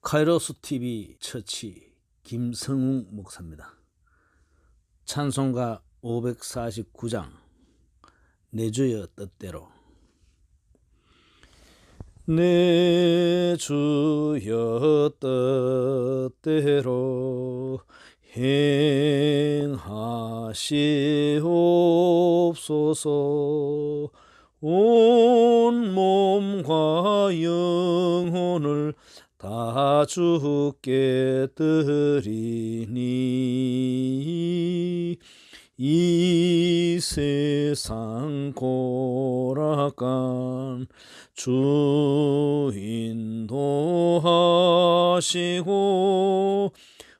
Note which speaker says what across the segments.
Speaker 1: 카이로스 TV 처치 김성웅 목사입니다. 찬송가 549장 내 주여 뜻대로. 내 주여 뜻대로 행하시옵소서. 온 몸과 영혼을 다 주께 드리니 이 세상 고락간 주 인도하시고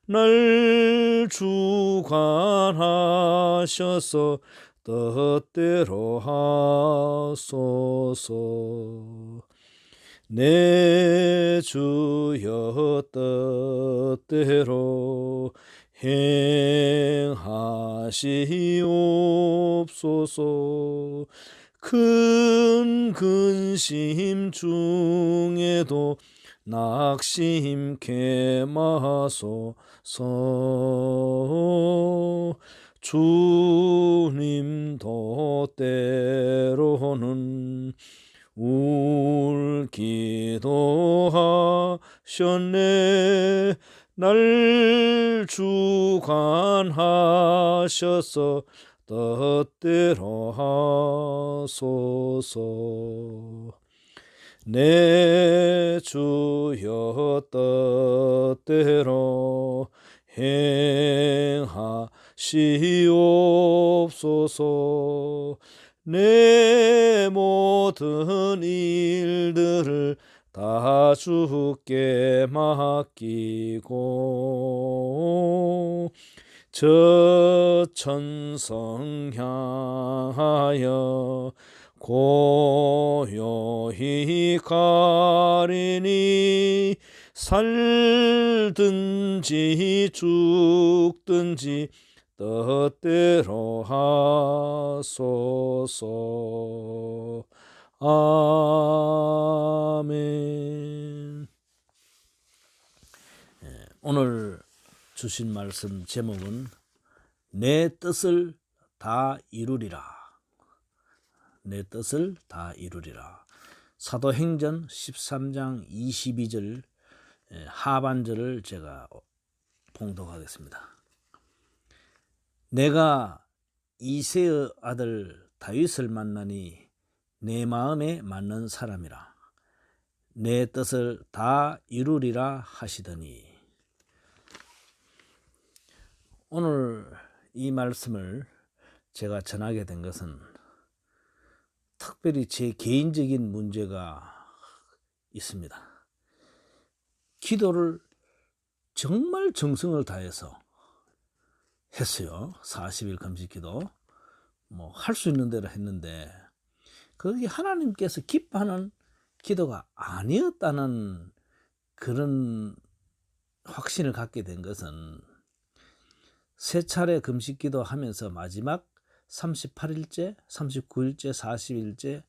Speaker 1: 날 주관하셔서 뜻대로 하소서. 내 주여 뜻대로 행하시옵소서. 큰 근심 중에도 낙심케 마소서. 주님도 때로는 울기도하셨네. 날 주관하셔서 뜻대로 하소서. 내 주여 뜻대로 행하시옵소서. 내 모든 일들을 다 주께 맡기고 저 천성 향하여 고요히 가리니 살든지 죽든지 뜻대로 하소서. 아멘. 오늘 주신 말씀 제목은 내 뜻을 다 이루리라. 내 뜻을 다 이루리라. 사도행전 13장 22절 하반절을 제가 봉독하겠습니다. 내가 이새의 아들 다윗을 만나니 내 마음에 맞는 사람이라. 내 뜻을 다 이루리라 하시더니. 오늘 이 말씀을 제가 전하게 된 것은 특별히 제 개인적인 문제가 있습니다. 기도를 정말 정성을 다해서 했어요. 40일 금식 기도. 할 수 있는 대로 했는데 그게 하나님께서 기뻐하는 기도가 아니었다는 그런 확신을 갖게 된 것은 세 차례 금식 기도 하면서 마지막 38일째, 39일째, 40일째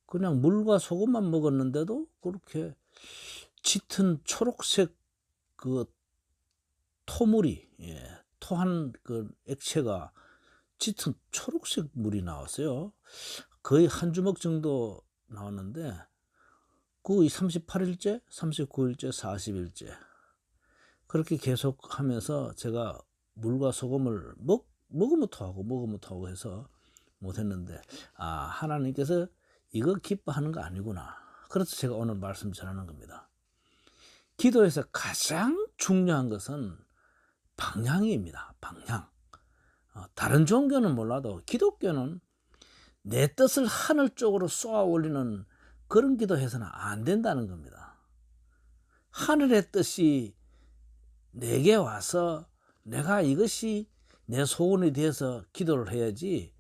Speaker 1: 그냥 물과 소금만 먹었는데도 그렇게 짙은 초록색 그 토물이, 토한 그 액체가 짙은 초록색 물이 나왔어요. 거의 한 주먹 정도 나왔는데 그 38일째, 39일째, 40일째 그렇게 계속 하면서 제가 물과 소금을 먹으면 토하고 해서 못했는데 하나님께서 이거 기뻐하는 거 아니구나. 그래서 제가 오늘 말씀 전하는 겁니다. 기도에서 가장 중요한 것은 방향입니다. 방향. 다른 종교는 몰라도 기독교는 내 뜻을 하늘 쪽으로 쏘아 올리는 그런 기도해서는 안 된다는 겁니다. 하늘의 뜻이 내게 와서 내가 이것이 내 소원이 되어서 기도를 해야지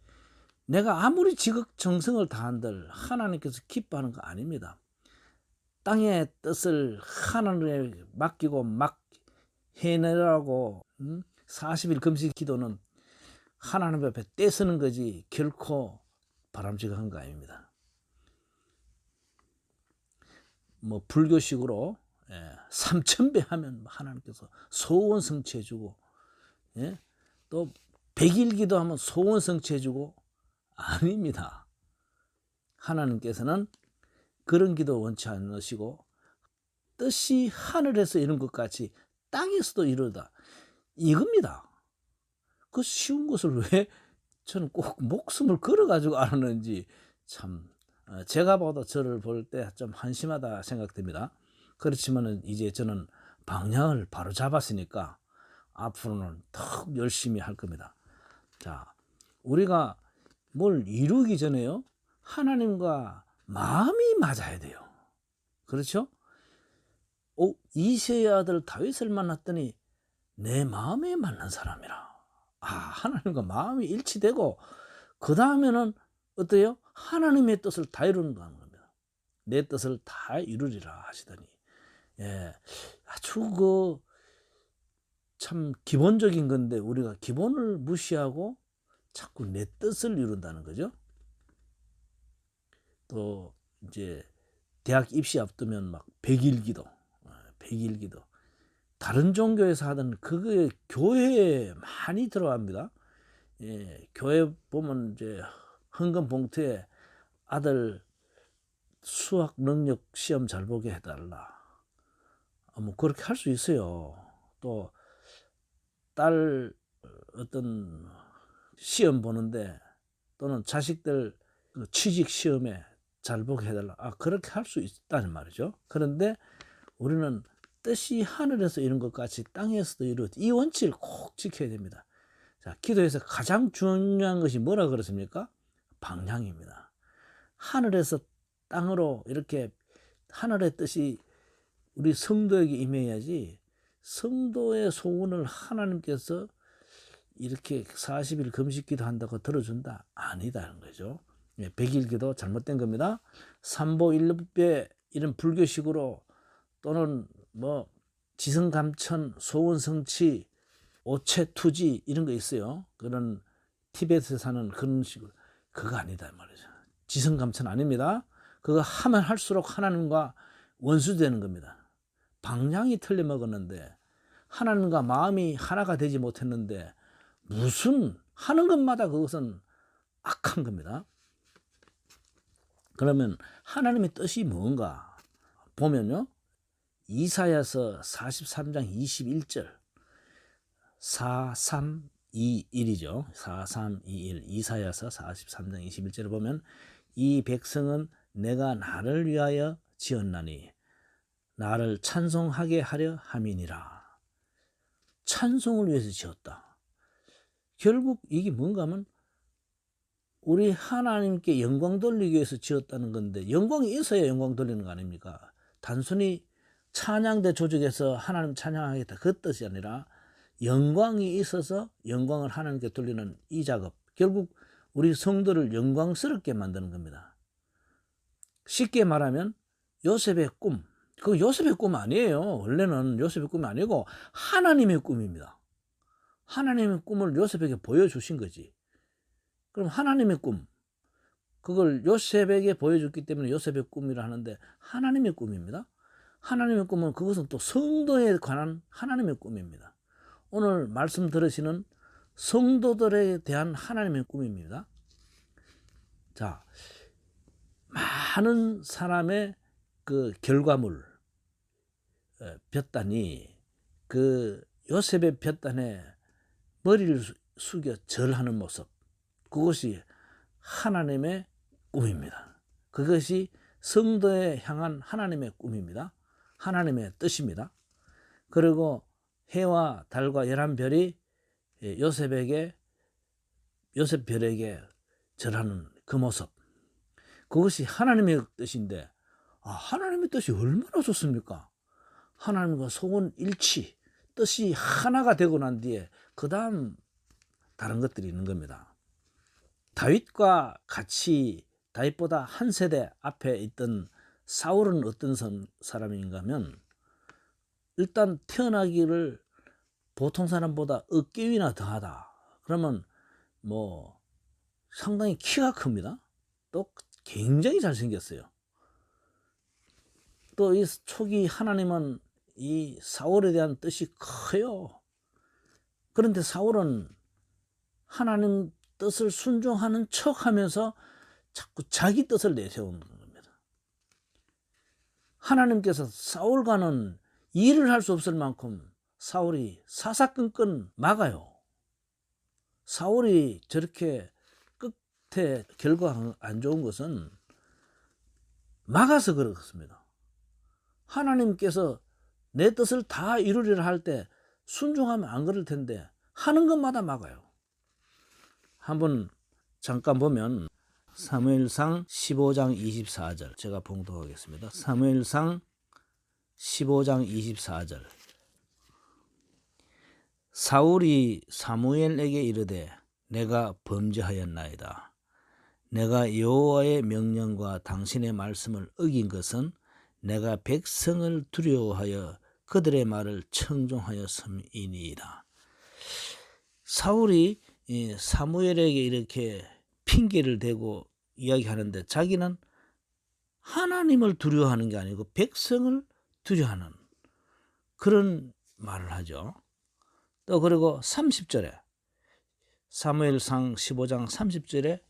Speaker 1: 내가 아무리 지극정성을 다한들 하나님께서 기뻐하는 거 아닙니다. 땅의 뜻을 하늘에 맡기고 막 해내라고 40일 금식 기도는 하나님 앞에 떼쓰는 거지 결코 바람직한 거 아닙니다. 불교식으로 3,000배 하면 하나님께서 소원 성취해주고, 예? 또 100일 기도하면 소원 성취해주고. 아닙니다. 하나님께서는 그런 기도 원치 않으시고 뜻이 하늘에서 이룬 것 같이 땅에서도 이루다, 이겁니다. 그 쉬운 것을 왜 저는 꼭 목숨을 걸어가지고 알았는지 참, 제가 봐도 저를 볼 때 좀 한심하다 생각됩니다. 그렇지만 이제 저는 방향을 바로 잡았으니까 앞으로는 더 열심히 할 겁니다. 자, 우리가 뭘 이루기 전에요, 하나님과 마음이 맞아야 돼요. 그렇죠? 이새의 아들 다윗을 만났더니 내 마음에 맞는 사람이라. 하나님과 마음이 일치되고, 그 다음에는 어때요? 하나님의 뜻을 다 이룬다는 겁니다. 내 뜻을 다 이루리라 하시더니, 아주 참 기본적인 건데 우리가 기본을 무시하고 자꾸 내 뜻을 이룬다는 거죠. 또 이제 대학 입시 앞두면 막 100일 기도, 100일 기도. 다른 종교에서 하던 그게 교회에 많이 들어갑니다. 교회 보면 이제 헌금 봉투에 아들 수학 능력 시험 잘 보게 해달라. 뭐 그렇게 할 수 있어요. 또 딸 어떤 시험 보는데, 또는 자식들 취직 시험에 잘 보게 해달라. 그렇게 할 수 있다는 말이죠. 그런데 우리는 뜻이 하늘에서 이룬 것 같이 땅에서도 이루어지, 이 원칙을 꼭 지켜야 됩니다. 자, 기도에서 가장 중요한 것이 뭐라 그랬습니까? 방향입니다. 하늘에서 땅으로 이렇게 하늘의 뜻이 우리 성도에게 임해야지, 성도의 소원을 하나님께서 이렇게 40일 금식 기도한다고 들어준다? 아니다는 거죠. 100일 기도 잘못된 겁니다. 삼보 일법배 이런 불교식으로, 또는 뭐 지성감천, 소원성취, 오체투지 이런 거 있어요. 그런 티베트에 사는 그런 식으로, 그거 아니다 말이죠. 지성감천 아닙니다. 그거 하면 할수록 하나님과 원수되는 겁니다. 방향이 틀려 먹었는데, 하나님과 마음이 하나가 되지 못했는데, 무슨 하는 것마다 그것은 악한 겁니다. 그러면 하나님의 뜻이 뭔가 보면요, 이사야서 43장 21절, 4321이죠. 4321, 이사야서 43장 21절을 보면, 이 백성은 내가 나를 위하여 지었나니 나를 찬송하게 하려 함이니라. 찬송을 위해서 지었다. 결국 이게 뭔가 하면 우리 하나님께 영광 돌리기 위해서 지었다는 건데, 영광이 있어야 영광 돌리는 거 아닙니까? 단순히 찬양대 조직에서 하나님 찬양하겠다 그 뜻이 아니라, 영광이 있어서 영광을 하나님께 돌리는 이 작업, 결국 우리 성도를 영광스럽게 만드는 겁니다. 쉽게 말하면 요셉의 꿈, 그 요셉의 꿈 아니에요. 원래는 요셉의 꿈이 아니고 하나님의 꿈입니다. 하나님의 꿈을 요셉에게 보여주신 거지. 그럼 하나님의 꿈, 그걸 요셉에게 보여줬기 때문에 요셉의 꿈이라 하는데, 하나님의 꿈입니다. 하나님의 꿈은 그것은 또 성도에 관한 하나님의 꿈입니다. 오늘 말씀 들으시는 성도들에 대한 하나님의 꿈입니다. 자, 많은 사람의 그 결과물, 볕단이 그 요셉의 볕단에 머리를 숙여 절하는 모습, 그것이 하나님의 꿈입니다. 그것이 성도에 향한 하나님의 꿈입니다. 하나님의 뜻입니다. 그리고 해와 달과 11별이 요셉별에게 절하는 그 모습, 그것이 하나님의 뜻인데, 하나님의 뜻이 얼마나 좋습니까? 하나님과 소원 일치, 뜻이 하나가 되고 난 뒤에 그 다음 다른 것들이 있는 겁니다. 다윗과 같이, 다윗보다 한 세대 앞에 있던 사울은 어떤 사람인가 하면, 일단 태어나기를 보통 사람보다 어깨 위나 더하다. 그러면 뭐 상당히 키가 큽니다. 또 굉장히 잘생겼어요. 또 이 초기 하나님은 이 사울에 대한 뜻이 커요. 그런데 사울은 하나님 뜻을 순종하는 척하면서 자꾸 자기 뜻을 내세우는 겁니다. 하나님께서 사울과는 일을 할 수 없을 만큼 사울이 사사건건 막아요. 사울이 저렇게 끝에 결과가 안 좋은 것은 막아서 그렇습니다. 하나님께서 내 뜻을 다 이루리라 할 때 순종하면 안 그럴 텐데 하는 것마다 막아요. 한번 잠깐 보면 사무엘상 15장 24절 제가 봉독하겠습니다. 사무엘상 15장 24절 사울이 사무엘에게 이르되 내가 범죄하였나이다. 내가 여호와의 명령과 당신의 말씀을 어긴 것은 내가 백성을 두려워하여 그들의 말을 청종하였음이니이다. 사울이 사무엘에게 이렇게 핑계를 대고 이야기하는데 자기는 하나님을 두려워하는 게 아니고 백성을 두려워하는 그런 말을 하죠. 또 그리고 30절에 사무엘상 15장 30절에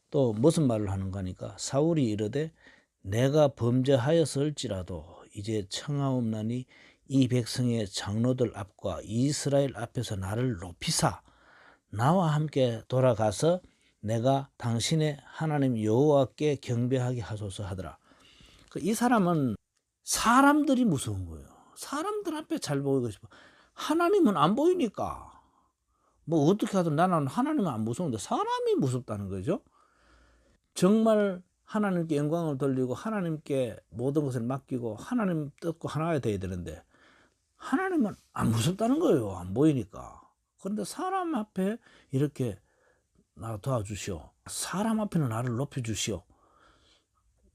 Speaker 1: 또 무슨 말을 하는가 하니까 사울이 이르되 내가 범죄하였을지라도 이제 청하옵나니 이 백성의 장로들 앞과 이스라엘 앞에서 나를 높이사 나와 함께 돌아가서 내가 당신의 하나님 여호와께 경배하게 하소서 하더라. 이 사람은 사람들이 무서운 거예요. 사람들 앞에 잘 보이고 싶어. 하나님은 안 보이니까 뭐 어떻게 하든 나는 하나님은 안 무서운데 사람이 무섭다는 거죠. 정말 하나님께 영광을 돌리고 하나님께 모든 것을 맡기고 하나님 뜻과 하나가 돼야 되는데 하나님은 안 무섭다는 거예요. 안 보이니까. 그런데 사람 앞에 이렇게 나 도와주시오. 사람 앞에는 나를 높여주시오.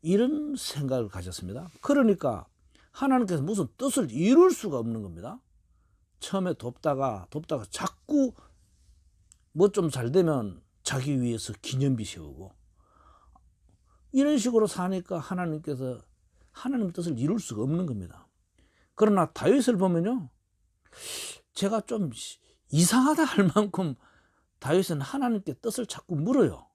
Speaker 1: 이런 생각을 가졌습니다. 그러니까 하나님께서 무슨 뜻을 이룰 수가 없는 겁니다. 처음에 돕다가 자꾸 뭐 좀 잘 되면 자기 위해서 기념비 세우고 이런 식으로 사니까 하나님께서 하나님 뜻을 이룰 수가 없는 겁니다. 그러나 다윗을 보면요, 제가 좀 이상하다 할 만큼 다윗은 하나님께 뜻을 자꾸 물어요.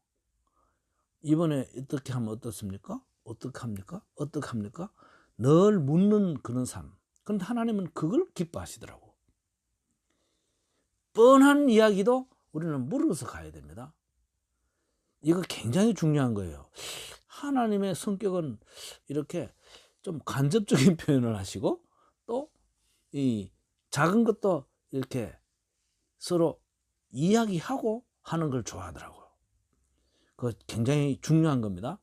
Speaker 1: 이번에 어떻게 하면 어떻습니까? 어떻게 합니까? 어떻게 합니까? 늘 묻는 그런 삶. 그런데 하나님은 그걸 기뻐하시더라고. 뻔한 이야기도 우리는 물어서 가야 됩니다. 이거 굉장히 중요한 거예요. 하나님의 성격은 이렇게 좀 간접적인 표현을 하시고 또 이 작은 것도 이렇게 서로 이야기하고 하는 걸 좋아하더라고요. 그거 굉장히 중요한 겁니다.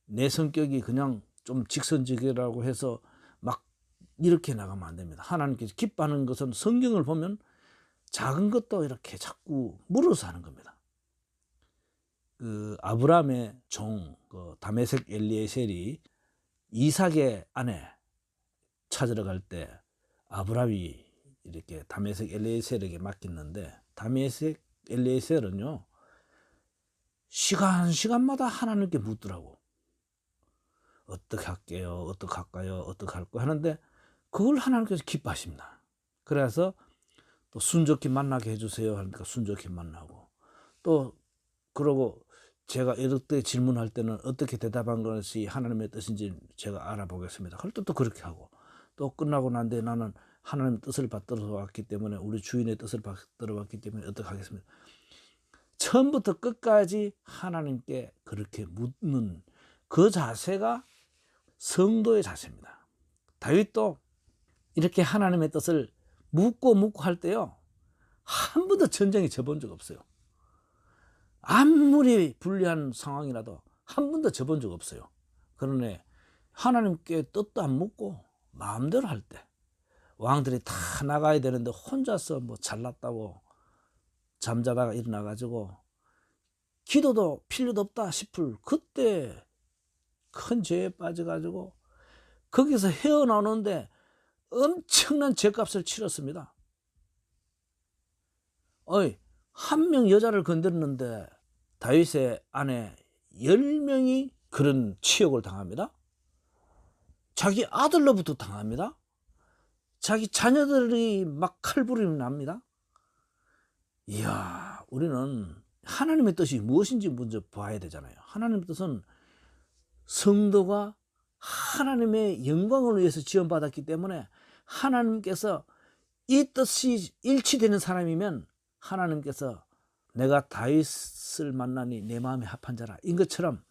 Speaker 1: 내 성격이 그냥 좀 직선적이라고 해서 막 이렇게 나가면 안 됩니다. 하나님께서 기뻐하는 것은 성경을 보면 작은 것도 이렇게 자꾸 물어서 하는 겁니다. 그 아브라함의 종 다메섹 엘리에셀이 이삭의 아내 찾으러 갈 때 아브라함이 이렇게 다메섹 엘리에셀에게 맡겼는데 다메섹 엘리에셀은요 시간마다 하나님께 묻더라고. 어떻게 할게요? 어떻게 할까요? 어떻게 할까요? 하는데 그걸 하나님께서 기뻐하십니다. 그래서 또 순적히 만나게 해주세요 하니까 순적히 만나고 또 그러고 제가 이렇게 질문할 때는 어떻게 대답한 것이 하나님의 뜻인지 제가 알아보겠습니다. 그럴 때 또 그렇게 하고 또 끝나고 난 뒤에 나는 하나님의 뜻을 받들어 왔기 때문에 우리 주인의 뜻을 받들어 왔기 때문에 어떻게 하겠습니까? 처음부터 끝까지 하나님께 그렇게 묻는 그 자세가 성도의 자세입니다. 다윗도 이렇게 하나님의 뜻을 묻고 할 때요 한 번도 전쟁에 져본 적 없어요. 아무리 불리한 상황이라도 한 번도 져본 적 없어요. 그러네 하나님께 뜻도 안 묻고 마음대로 할 때 왕들이 다 나가야 되는데 혼자서 뭐 잘났다고 잠자다가 일어나가지고 기도도 필요도 없다 싶을 그때 큰 죄에 빠져가지고 거기서 헤어나오는데 엄청난 죄값을 치렀습니다. 한 명 여자를 건드렸는데 다윗의 아내 10명이 그런 치욕을 당합니다. 자기 아들로부터 당합니다. 자기 자녀들이 막 칼부림이 납니다. 이야, 우리는 하나님의 뜻이 무엇인지 먼저 봐야 되잖아요. 하나님의 뜻은 성도가 하나님의 영광을 위해서 지원받았기 때문에 하나님께서 이 뜻이 일치되는 사람이면 하나님께서 내가 다윗을 만나니 내 마음에 합한 자라, 인 것처럼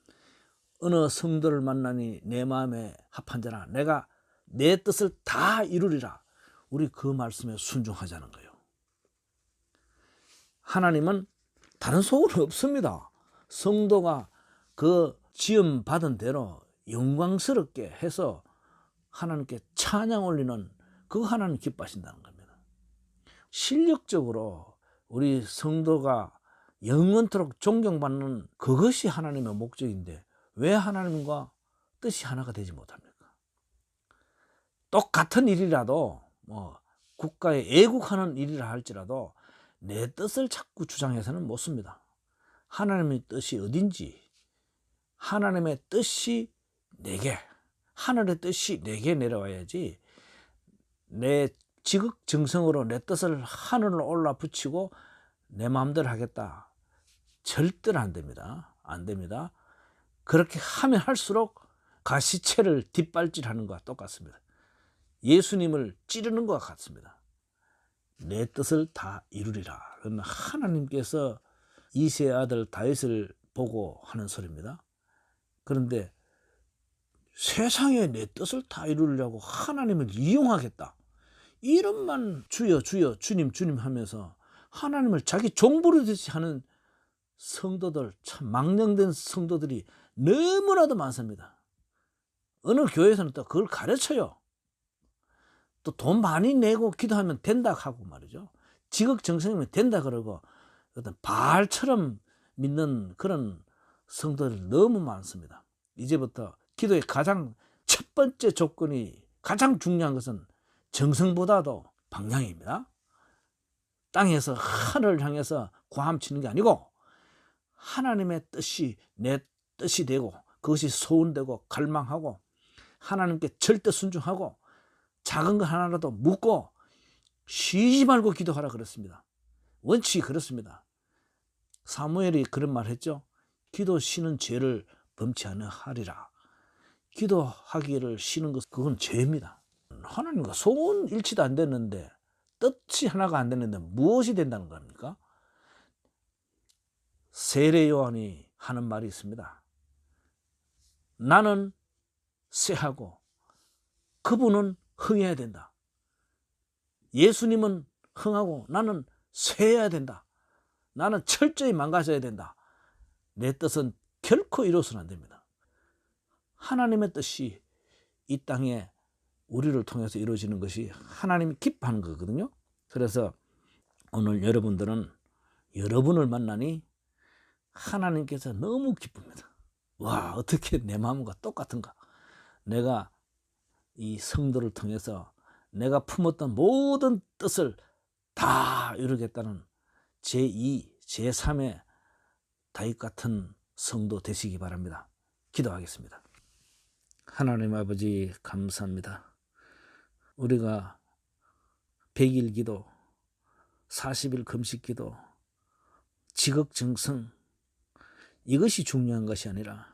Speaker 1: 어느 성도를 만나니 내 마음에 합한 자라, 내가 내 뜻을 다 이루리라. 우리 그 말씀에 순종하자는 거예요. 하나님은 다른 소원은 없습니다. 성도가 그 지음 받은 대로 영광스럽게 해서 하나님께 찬양 올리는, 그거 하나님 기뻐하신다는 겁니다. 실력적으로 우리 성도가 영원토록 존경받는 그것이 하나님의 목적인데 왜 하나님과 뜻이 하나가 되지 못합니까? 똑같은 일이라도 국가에 애국하는 일이라 할지라도 내 뜻을 자꾸 주장해서는 못 씁니다. 하나님의 뜻이 어딘지, 하나님의 뜻이 내게, 하늘의 뜻이 내게 내려와야지 내 지극정성으로 내 뜻을 하늘로 올라 붙이고 내 마음대로 하겠다, 절대로 안 됩니다. 안 됩니다. 그렇게 하면 할수록 가시채를 뒷발질하는 것과 똑같습니다. 예수님을 찌르는 것과 같습니다. 내 뜻을 다 이루리라. 그건 하나님께서 이새의 아들 다윗을 보고 하는 소리입니다. 그런데 세상에 내 뜻을 다 이루려고 하나님을 이용하겠다, 이름만 주여 주여 주님 주님 하면서 하나님을 자기 종부르듯이 하는 성도들, 참 망령된 성도들이 너무나도 많습니다. 어느 교회에서는 또 그걸 가르쳐요. 또 돈 많이 내고 기도하면 된다 하고 말이죠. 지극정성이면 된다 그러고 어떤 바알처럼 믿는 그런 성도들 너무 많습니다. 이제부터 기도의 가장 첫 번째 조건이, 가장 중요한 것은 정성보다도 방향입니다. 땅에서 하늘을 향해서 고함치는 게 아니고 하나님의 뜻이 내 뜻이 되고 그것이 소원되고 갈망하고 하나님께 절대 순종하고 작은 거 하나라도 묻고 쉬지 말고 기도하라 그랬습니다. 원칙이 그렇습니다. 사무엘이 그런 말 했죠. 기도 쉬는 죄를 범치 않으리라. 기도하기를 쉬는 것, 그건 죄입니다. 하나님과 소원 일치도 안 됐는데, 뜻이 하나가 안 됐는데 무엇이 된다는 겁니까? 세례 요한이 하는 말이 있습니다. 나는 쇠하고 그분은 흥해야 된다. 예수님은 흥하고 나는 쇠해야 된다. 나는 철저히 망가져야 된다. 내 뜻은 결코 이루어서는 안 됩니다. 하나님의 뜻이 이 땅에 우리를 통해서 이루어지는 것이 하나님이 기뻐하는 거거든요. 그래서 오늘 여러분들은 여러분을 만나니 하나님께서 너무 기쁩니다. 와, 어떻게 내 마음과 똑같은가. 내가 이 성도를 통해서 내가 품었던 모든 뜻을 다 이루겠다는 제2, 제3의 다윗 같은 성도 되시기 바랍니다. 기도하겠습니다. 하나님 아버지, 감사합니다. 우리가 100일 기도, 40일 금식 기도, 지극정성, 이것이 중요한 것이 아니라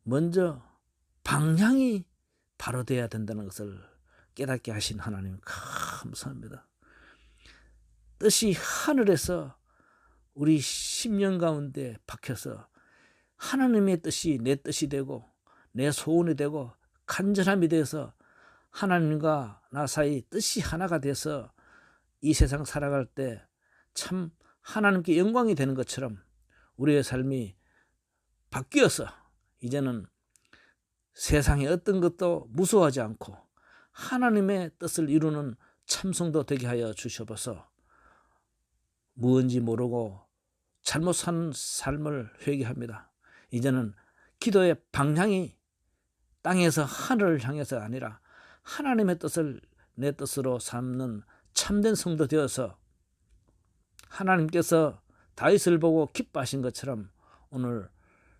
Speaker 1: 먼저 방향이 바로 돼야 된다는 것을 깨닫게 하신 하나님 감사합니다. 뜻이 하늘에서 우리 심령 가운데 박혀서 하나님의 뜻이 내 뜻이 되고 내 소원이 되고 간절함이 돼서 하나님과 나 사이 뜻이 하나가 돼서 이 세상 살아갈 때 참 하나님께 영광이 되는 것처럼 우리의 삶이 바뀌어서 이제는 세상의 어떤 것도 무서워하지 않고 하나님의 뜻을 이루는 참성도 되게 하여 주시옵소서. 무언지 모르고 잘못 산 삶을 회개합니다. 이제는 기도의 방향이 땅에서 하늘을 향해서 아니라 하나님의 뜻을 내 뜻으로 삼는 참된 성도 되어서 하나님께서 다윗을 보고 기뻐하신 것처럼 오늘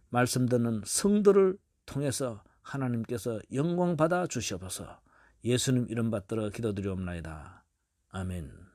Speaker 1: 말씀 듣는 성도를 통해서 하나님께서 영광 받아 주시옵소서. 예수님 이름 받들어 기도드리옵나이다. 아멘.